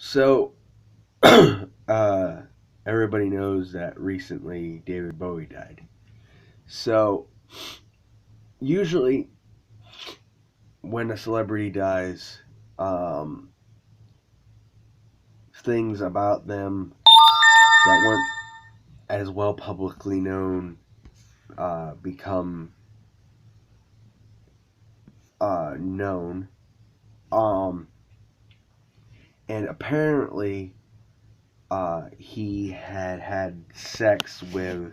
So, everybody knows that recently David Bowie died. So, usually when a celebrity dies, um, things about them that weren't as well publicly known become known. Um, and apparently, he had had sex with,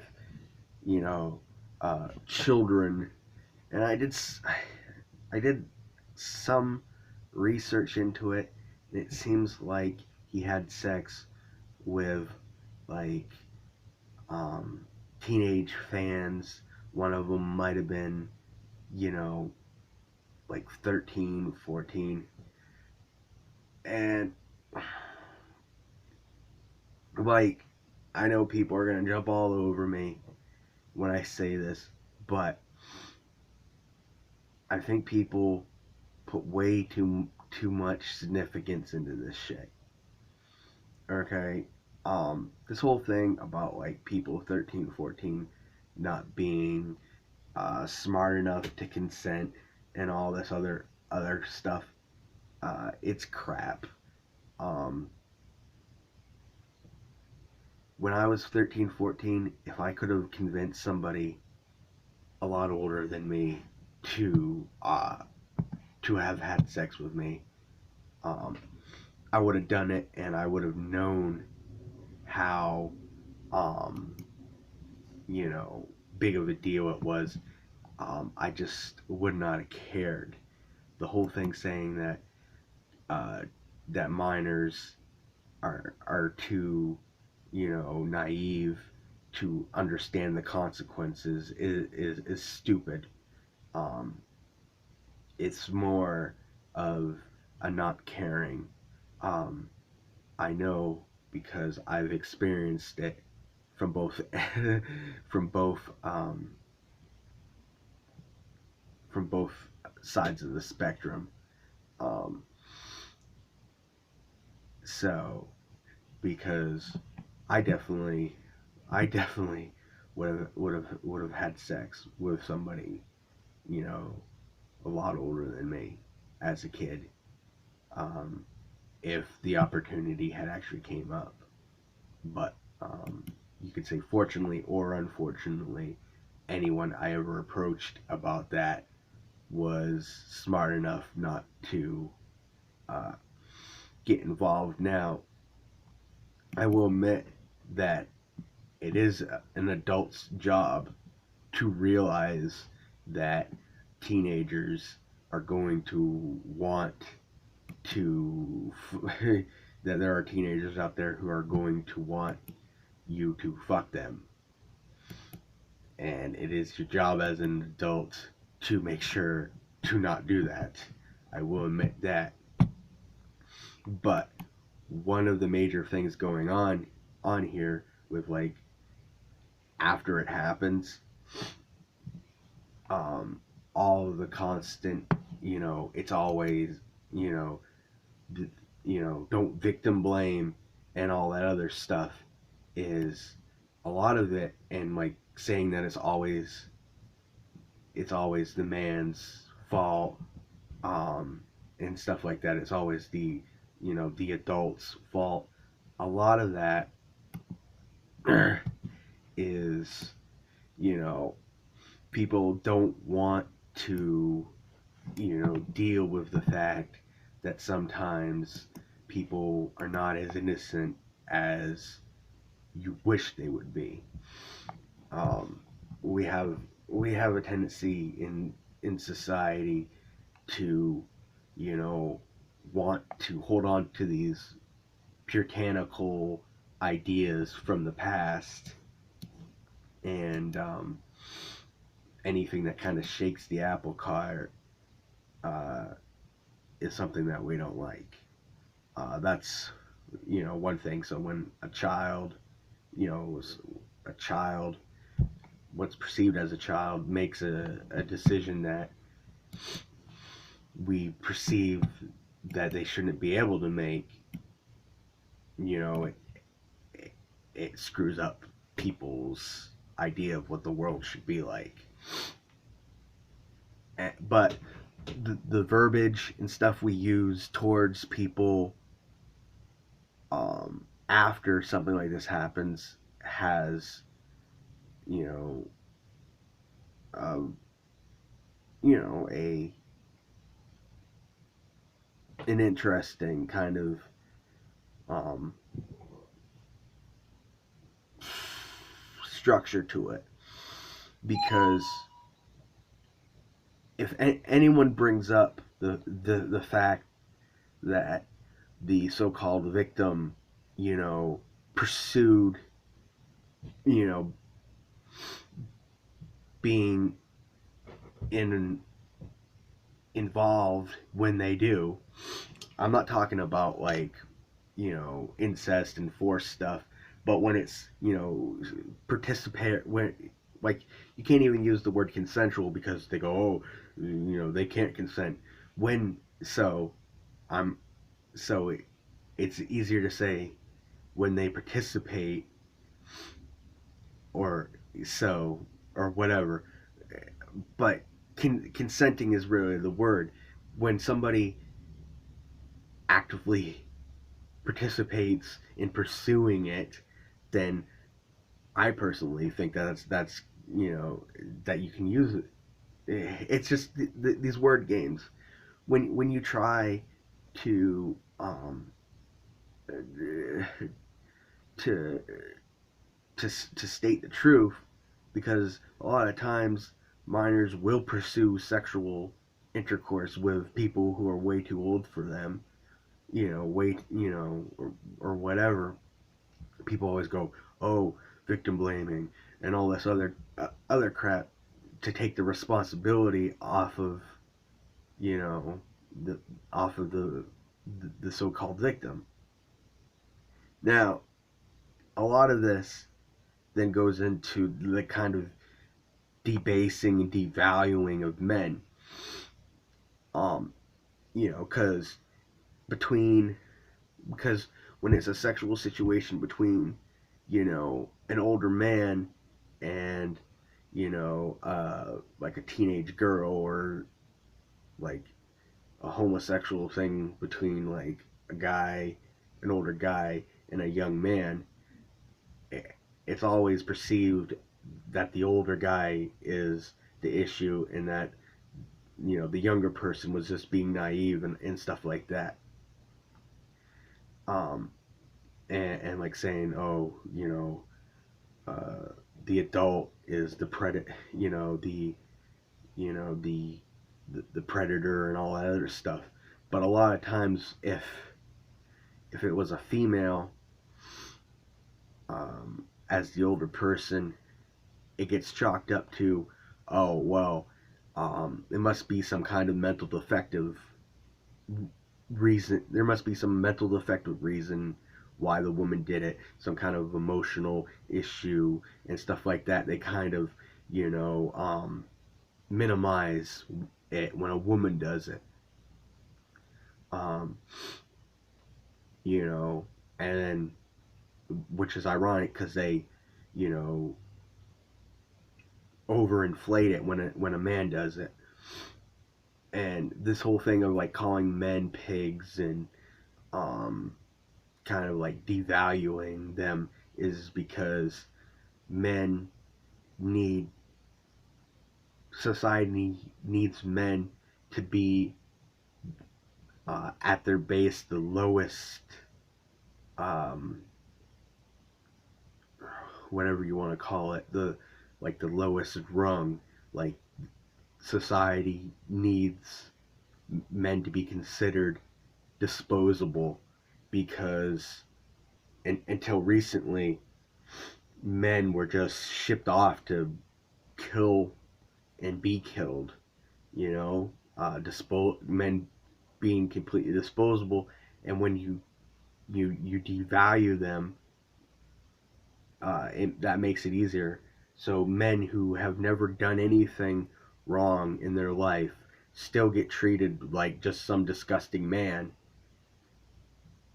children. And I did some research into it, and it seems like he had sex with like um, teenage fans. One of them might have been, you know, like 13, 14. And like, I know people are going to jump all over me when I say this, but I think people put way too much significance into this shit. Okay, this whole thing about like people 13, 14 not being smart enough to consent and all this other stuff, it's crap. um, when I was 13, 14, if I could have convinced somebody a lot older than me to to have had sex with me, um, I would have done it, and I would have known how um, you know big of a deal it was. I just would not have cared. The whole thing saying that uh, that minors are too, naive to understand the consequences is stupid. Um, it's more of a not caring. Um, I know because I've experienced it from both from both from both sides of the spectrum. Um, so because I definitely, I definitely would have had sex with somebody, you know, a lot older than me as a kid, um, if the opportunity had actually came up. But you could say fortunately or unfortunately, anyone I ever approached about that was smart enough not to uh, get involved. Now, I will admit that it is an adult's job to realize that teenagers are going to want to that there are teenagers out there who are going to want you to fuck them, and it is your job as an adult to make sure to not do that. I will admit that. But one of the major things going on here with like after it happens, um, all of the constant, it's always, you know, don't victim blame and all that other stuff is a lot of it, and like saying that it's always the man's fault, and stuff like that. It's always the adult's fault. A lot of that is, you know, people don't want to, deal with the fact that sometimes people are not as innocent as you wish they would be. Um, we have we have a tendency in society to, you know, want to hold on to these puritanical ideas from the past, and anything that kind of shakes the apple cart uh, is something that we don't like. That's one thing. So when a child, was a child, what's perceived as a child makes a decision that we perceive that they shouldn't be able to make, you know, it screws up people's idea of what the world should be like. But the verbiage and stuff we use towards people after something like this happens has, you know, uh, a an interesting kind of um, structure to it, because if anyone brings up the fact that the so-called victim, you know, pursued, you know, being in involved when they do. I'm not talking about like, incest and forced stuff, but when it's, participate when like you can't even use the word consensual because they go, oh, they can't consent. When so I'm so it's easier to say when they participate or so or whatever, but consenting is really the word. When somebody actively participates in pursuing it, then I personally think that's that you can use it. It's just these word games. When you try to to to state the truth, because a lot of times minors will pursue sexual intercourse with people who are way too old for them, or whatever. People always go, oh, victim blaming and all this other crap to take the responsibility off of, you know, the off of the so-called victim. Now, a lot of this then goes into the kind of debasing and devaluing of men. Um, because between because when it's a sexual situation between, an older man and, like a teenage girl, or like a homosexual thing between like an older guy and a young man, it's always perceived that the older guy is the issue, and that, the younger person was just being naive and stuff like that. Um, and like saying, oh, the adult is the predator, the predator and all that other stuff. But a lot of times, if it was a female, as the older person, it gets chalked up to, oh well, it must be some kind of mental defective reason. There must be some mental defective reason why the woman did it, some kind of emotional issue and stuff like that. They kind of, minimize it when a woman does it. Um, you know, and which is ironic because they, you know, overinflate it when a man does it. And this whole thing of like calling men pigs and um, kind of like devaluing them is because men need society needs men to be at their base the lowest, um, whatever you want to call it, the lowest rung. Like society needs men to be considered disposable, because until recently men were just shipped off to kill and be killed, men being completely disposable. And when you devalue them, that makes it easier. So men who have never done anything wrong in their life still get treated like just some disgusting man,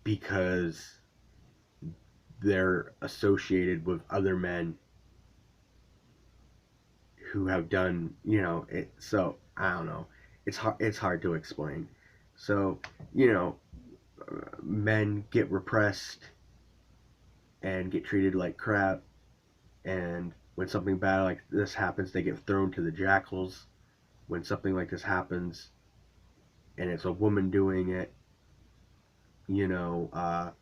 because they're associated with other men who have done, it. So I don't know. It's hard to explain. So, you know, men get repressed and get treated like crap, and when something bad like this happens, they get thrown to the jackals. When something like this happens and it's a woman doing it, you know,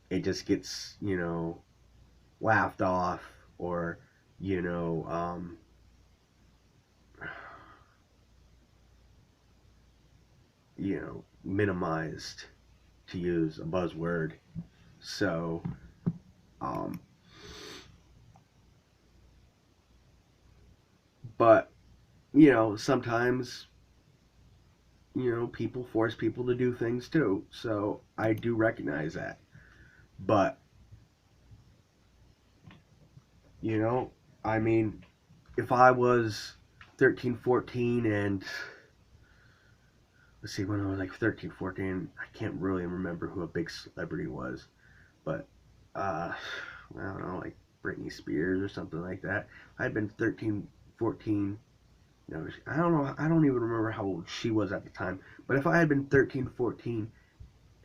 it just gets, laughed off, or, you know, minimized, to use a buzzword. So, um, but, sometimes, people force people to do things too. So I do recognize that. But, you know, I mean, if I was 13, 14, and let's see, when I was like 13, 14, I can't really remember who a big celebrity was, but I don't know, like Britney Spears or something like that. I had been 13, 14. I don't know. I don't even remember how old she was at the time. But if I had been 13, 14,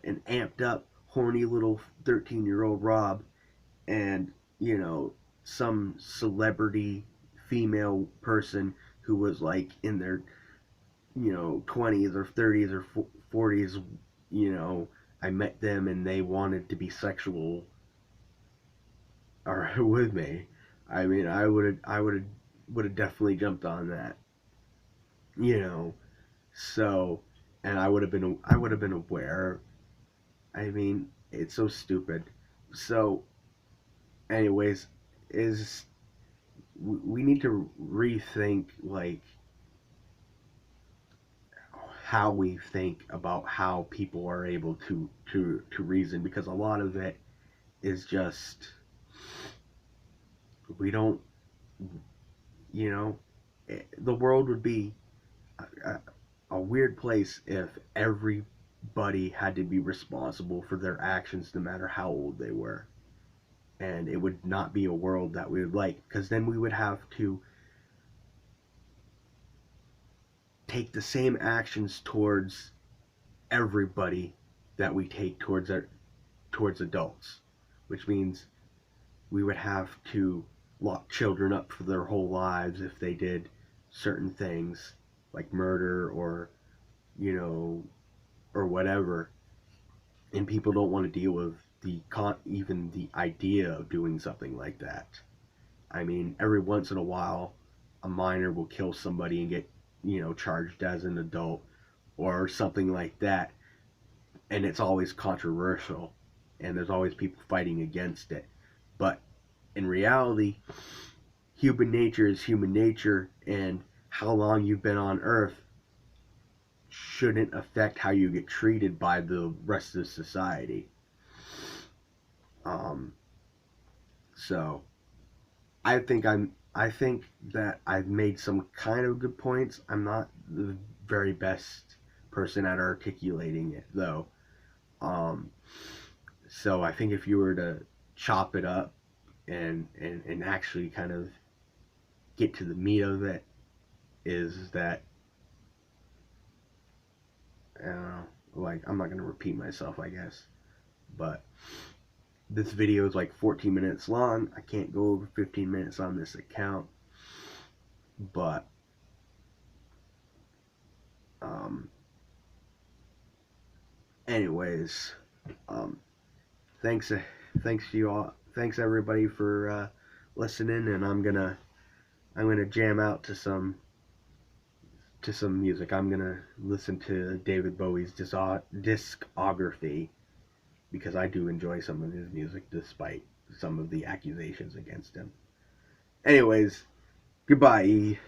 and amped up, horny little 13-year-old Rob, and, some celebrity female person who was like in their, 20s or 30s or 40s, I met them and they wanted to be sexual or with me. I mean, I would have definitely jumped on that. You know, so, and I would have been aware. I mean, it's so stupid. So, anyways, is we need to rethink, like, how we think about how people are able to reason, because a lot of it is just, we don't, you know the world would be a, a weird place if everybody had to be responsible for their actions no matter how old they were. And it would not be a world that we would like, because then we would have to take the same actions towards everybody that we take towards adults, which means we would have to lock children up for their whole lives if they did certain things like murder, or, you know or whatever. And people don't want to deal with even the idea of doing something like that. I mean, every once in a while, a minor will kill somebody and get, charged as an adult or something like that, and it's always controversial, and there's always people fighting against it. But in reality, human nature is human nature, and how long you've been on Earth shouldn't affect how you get treated by the rest of society. Um, so I think that I've made some kind of good points. I'm not the very best person at articulating it, though. Um, so I think if you were to chop it up and actually kind of get to the meat of it, is that, I don't know, like, I'm not going to repeat myself, I guess, but this video is like 14 minutes long. I can't go over 15 minutes on this account, but um, anyways, um, thanks thanks to you all, thanks everybody for listening, and I'm gonna jam out to some music. I'm gonna listen to David Bowie's discography, because I do enjoy some of his music despite some of the accusations against him. Anyways, goodbye.